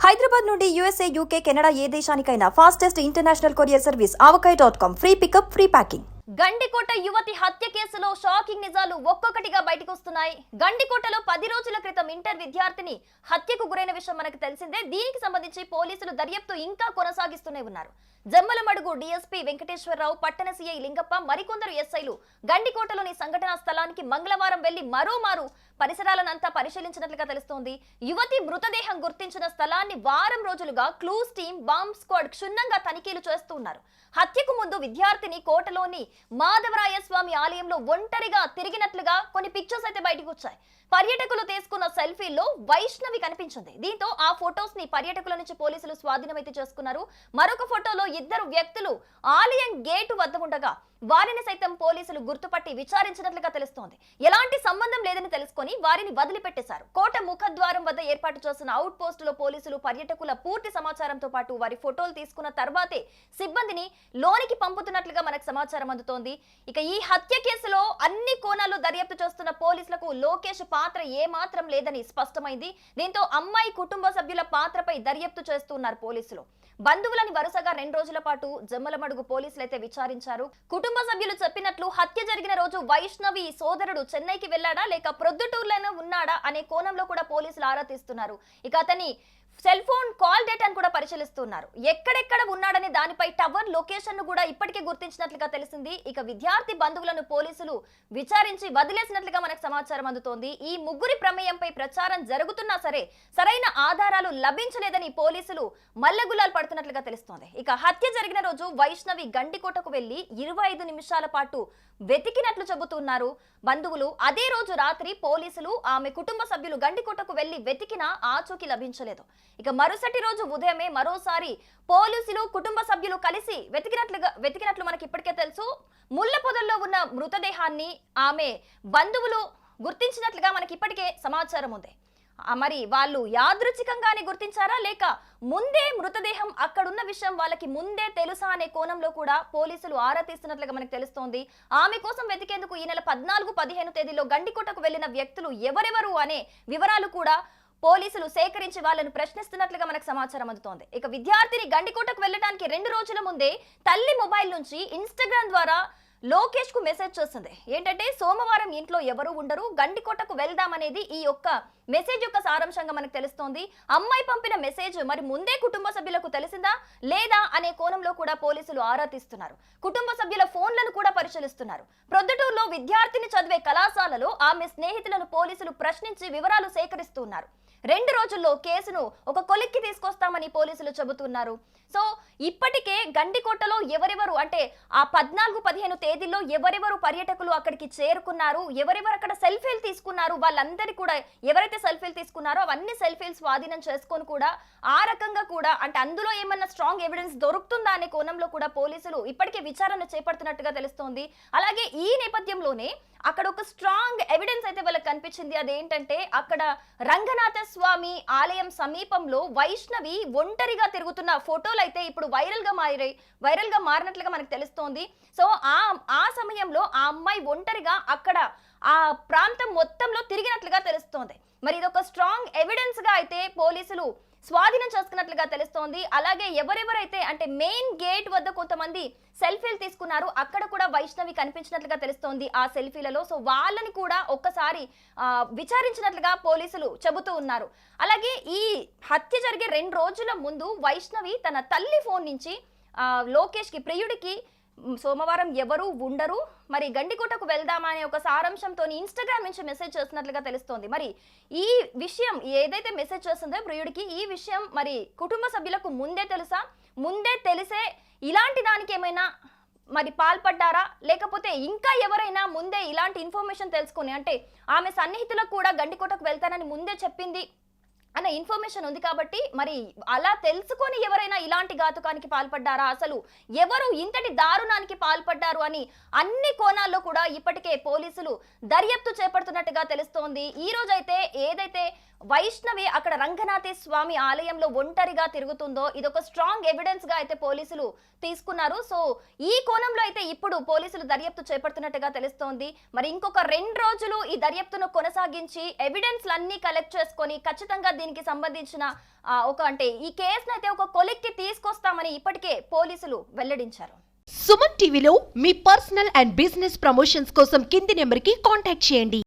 హైదరాబాద్ నుండి USA, UK, Canada ఏ దేశానికైనా fastest international courier service avocai.com. Free pickup, free packing. Gandikota యువతి హత్య కేసులో షాకింగ్ నిజాలు ఒక్కొక్కటిగా బయటకు వస్తున్నాయి. గండికోటలో 10 రోజుల క్రితం ఇంటర్ విద్యార్థిని హత్యకు గురైన విషయం మనకు తెలిసిందే. దీనికి సంబంధించి పోలీసులు దర్యాప్తు ఇంకా కొనసాగిస్తూనే ఉన్నారు. జమ్మలమడుగు డీఎస్పీ వెంకటేశ్వరరావు, పట్టణ సీఐ లింగప్ప, మరికొందరు ఎస్ఐలు గండికోటలోని సంఘటనా స్థలానికి మంగళవారం వెళ్లి మరోమారు పరిసరాలనంతా పరిశీలించినట్లుగా తెలుస్తోంది. యువతి మృతదేహం గుర్తించిన స్థలాన్ని వారం రోజులుగా క్లూస్ టీమ్, బాంబ్ స్క్వాడ్ క్షుణ్ణంగా తనిఖీలు చేస్తున్నారు. హత్యకు ముందు విద్యార్థిని కోటలోని మాధవరాయ స్వామి ఆలయంలో ఒంటరిగా తిరిగినట్లుగా కొన్ని పిక్చర్స్ అయితే బయటకు వచ్చాయి. పర్యాటకులు తీసుకున్న సెల్ఫీల్లో వైష్ణవి కనిపించింది. దీంతో ఆ ఫొటోస్ ని పర్యాటకుల నుంచి పోలీసులు స్వాధీనమైతే చేసుకున్నారు. మరొక ఫోటోలో ఇద్దరు వ్యక్తులు ఆలయం గేటు వద్ద ఉండగా వారిని సైతం పోలీసులు గుర్తుపట్టి విచారించినట్లుగా తెలుస్తోంది. ఎలాంటి సంబంధం లేదని తెలుసుకొని వారిని వదిలిపెట్టేశారు. కోట ముఖద్వారం వద్ద ఏర్పాటు చేసిన అవుట్ పోస్ట్ లో పోలీసులు పర్యాటకుల పూర్తి సమాచారంతో పాటు వారి ఫోటోలు తీసుకున్న తర్వాతే సిబ్బందిని లోనికి పంపుతున్నట్లుగా మనకు సమాచారం అందుతోంది. ఇక ఈ హత్య కేసులో అన్ని కోణాల్లో దర్యాప్తు చేస్తున్న పోలీసులకు లోకేష్ పాత్ర ఏమాత్రం లేదని స్పష్టమైంది. దీంతో అమ్మాయి కుటుంబ సభ్యుల పాత్రపై దర్యాప్తు చేస్తున్నారు పోలీసులు. బంధువులని వరుసగా 2 రోజుల పాటు జమ్మలమడుగు పోలీసులు అయితే విచారించారు. కుటుంబ సభ్యులు చెప్పినట్లు హత్య జరిగిన రోజు వైష్ణవి సోదరుడు చెన్నైకి వెళ్లాడా లేక ప్రొద్దుటూరులోనే ఉన్నాడా అనే కోణంలో కూడా పోలీసులు ఆరా తీస్తున్నారు. ఇక అతని సెల్ ఫోన్ కాల్ డేటాను కూడా పరిశీలిస్తున్నారు. ఎక్కడెక్కడ ఉన్నాడనే దానిపై టవర్ లొకేషన్ ను కూడా ఇప్పటికే గుర్తించినట్లుగా తెలిసింది. ఇక విద్యార్థి బంధువులను పోలీసులు విచారించి వదిలేసినట్లుగా మనకు సమాచారం అందుతోంది. ఈ ముగ్గురి ప్రమేయంపై ప్రచారం జరుగుతున్నా సరే సరైన ఆధారాలు లభించలేదని పోలీసులు మల్లగుల్లాలు పడుతున్నట్లుగా తెలుస్తోంది. ఇక హత్య జరిగిన రోజు వైష్ణవి గండికోటకు వెళ్లి 25 నిమిషాల పాటు వెతికినట్లు చెబుతున్నారు బంధువులు. అదే రోజు రాత్రి పోలీసులు ఆమె కుటుంబ సభ్యులు గండికోటకు వెళ్లి వెతికినా ఆచూకీ లభించలేదు. ఇక మరుసటి రోజు ఉదయమే మరోసారి పోలీసులు కుటుంబ సభ్యులు కలిసి వెతికినట్లు మనకి ఇప్పటికే తెలుసు. ముళ్ళ పొదల్లో ఉన్న మృతదేహాన్ని ఆమె బంధువులు గుర్తించినట్లుగా మనకి ఇప్పటికే సమాచారం ఉంది. మరి వాళ్ళు యాదృచ్ఛికంగానే గుర్తించారా లేక ముందే మృతదేహం అక్కడున్న విషయం వాళ్ళకి ముందే తెలుసా అనే కోణంలో కూడా పోలీసులు ఆరా తీస్తున్నట్లుగా మనకు తెలుస్తోంది. ఆమె కోసం వెతికేందుకు ఈ నెల 14, 15 తేదీలో గండికోటకు వెళ్లిన వ్యక్తులు ఎవరెవరు అనే వివరాలు కూడా పోలీసులు సేకరించి వాళ్ళను ప్రశ్నిస్తున్నట్లుగా మనకు సమాచారం అందుతోంది. ఇక విద్యార్థిని గండికోటకు వెళ్ళడానికి 2 రోజుల ముందే తల్లి మొబైల్ నుంచి ఇన్స్టాగ్రామ్ ద్వారా లోకేష్ కు మెసేజ్ చేస్తుంది. ఏంటంటే సోమవారం ఇంట్లో ఎవరు ఉండరు, గండికోటకు వెళ్దామనేది ఈ యొక్క మెసేజ్ యొక్క సారాంశంగా మనకు తెలుస్తోంది. అమ్మాయి పంపిన మెసేజ్ మరి ముందే కుటుంబ సభ్యులకు తెలిసిందా లేదా అనే కోణంలో కూడా పోలీసులు ఆరా తీస్తున్నారు. కుటుంబ సభ్యుల ఫోన్లను కూడా పరిశీలిస్తున్నారు. ప్రొద్దుటూరులో విద్యార్థిని చదివే కళాశాలలో ఆమె స్నేహితులను పోలీసులు ప్రశ్నించి వివరాలు సేకరిస్తున్నారు. 2 రోజుల్లో కేసును ఒక కొలిక్కి తీసుకొస్తామని పోలీసులు చెబుతున్నారు. సో ఇప్పటికే గండికోటలో ఎవరెవరు అంటే ఆ 14, 15 తేదీల్లో ఎవరెవరు పర్యాటకులు అక్కడికి చేరుకున్నారు, ఎవరెవరు అక్కడ సెల్ఫీలు తీసుకున్నారు, వాళ్ళందరి కూడా ఎవరైతే సెల్ఫీలు తీసుకున్నారో అవన్నీ సెల్ఫీలు స్వాధీనం చేసుకొని కూడా ఆ రకంగా కూడా అంటే అందులో ఏమన్నా స్ట్రాంగ్ ఎవిడెన్స్ దొరుకుతుందా అనే కోణంలో కూడా పోలీసులు ఇప్పటికే విచారణ చేపడుతున్నట్టుగా తెలుస్తోంది. అలాగే ఈ నేపథ్యంలోనే అక్కడ ఒక స్ట్రాంగ్ ఎవిడెన్స్ అయితే వాళ్ళకి కనిపించింది. అదేంటంటే అక్కడ రంగనాథ స్వామి ఆలయం సమీపంలో వైష్ణవి ఒంటరిగా తిరుగుతున్న ఫోటోలు అయితే ఇప్పుడు వైరల్ గా మారినట్లుగా మనకు తెలుస్తోంది. సో ఆ సమయంలో ఆ అమ్మాయి ఒంటరిగా అక్కడ ఆ ప్రాంతం మొత్తంలో తిరిగినట్లుగా తెలుస్తోంది. మరి ఇదొక స్ట్రాంగ్ ఎవిడెన్స్ గా అయితే పోలీసులు స్వాధీనం చేసుకున్నట్లుగా తెలుస్తోంది. అలాగే ఎవరెవరైతే అంటే మెయిన్ గేట్ వద్ద కొంతమంది సెల్ఫీలు తీసుకున్నారు, అక్కడ కూడా వైష్ణవి కనిపించినట్లుగా తెలుస్తోంది ఆ సెల్ఫీలలో. సో వాళ్ళని కూడా ఒక్కసారి విచారించినట్లుగా పోలీసులు చెబుతూ ఉన్నారు. అలాగే ఈ హత్య జరిగే 2 రోజుల ముందు వైష్ణవి తన తల్లి ఫోన్ నుంచి లోకేష్ కి, ప్రియుడికి సోమవారం ఎవరు ఉండరు, మరి గండికోటకు వెళ్దామా అనే ఒక సారాంశంతో ఇన్స్టాగ్రామ్ నుంచి మెసేజ్ చేస్తున్నట్లుగా తెలుస్తోంది. మరి ఈ విషయం ఏదైతే మెసేజ్ చేస్తుందో ప్రియుడికి, ఈ విషయం మరి కుటుంబ సభ్యులకు ముందే తెలుసా, ముందే తెలిసే ఇలాంటి దానికి ఏమైనా మరి పాల్పడ్డారా లేకపోతే ఇంకా ఎవరైనా ముందే ఇలాంటి ఇన్ఫర్మేషన్ తెలుసుకొని అంటే ఆమె సన్నిహితులకు కూడా గండికోటకు వెళ్తానని ముందే చెప్పింది అన్న ఇన్ఫర్మేషన్ ఉంది కాబట్టి మరి అలా తెలుసుకొని ఎవరైనా ఇలాంటి ఘాతుకానికి పాల్పడ్డారా, అసలు ఎవరు ఇంతటి దారుణానికి పాల్పడ్డారు అని అన్ని కోణాల్లో కూడా ఇప్పటికే పోలీసులు దర్యాప్తు చేపడుతున్నట్టుగా తెలుస్తోంది. ఈ రోజైతే ఏదైతే వైష్ణవి అక్కడ రంగనాథ స్వామి ఆలయంలో ఒంటరిగా తిరుగుతుందో ఇదొక స్ట్రాంగ్ ఎవిడెన్స్ గా అయితే పోలీసులు తీసుకున్నారు. సో ఈ కోణంలో అయితే ఇప్పుడు పోలీసులు దర్యాప్తు చేపడుతున్నట్టుగా తెలుస్తోంది. మరి ఇంకొక 2 రోజులు ఈ దర్యాప్తును కొనసాగించి ఎవిడెన్స్ అన్ని కలెక్ట్ చేసుకొని ఖచ్చితంగా దీనికి దీనికి సంబంధించిన ఈ కేసును అయితే ఒక కొలిక్కి తీసుకొస్తామని ఇప్పటికే పోలీసులు వెల్లడించారు. సుమన్ టీవీలో మీ పర్సనల్ అండ్ బిజినెస్ ప్రమోషన్స్ కోసం కింది నెంబర్కి కాంటాక్ట్ చేయండి.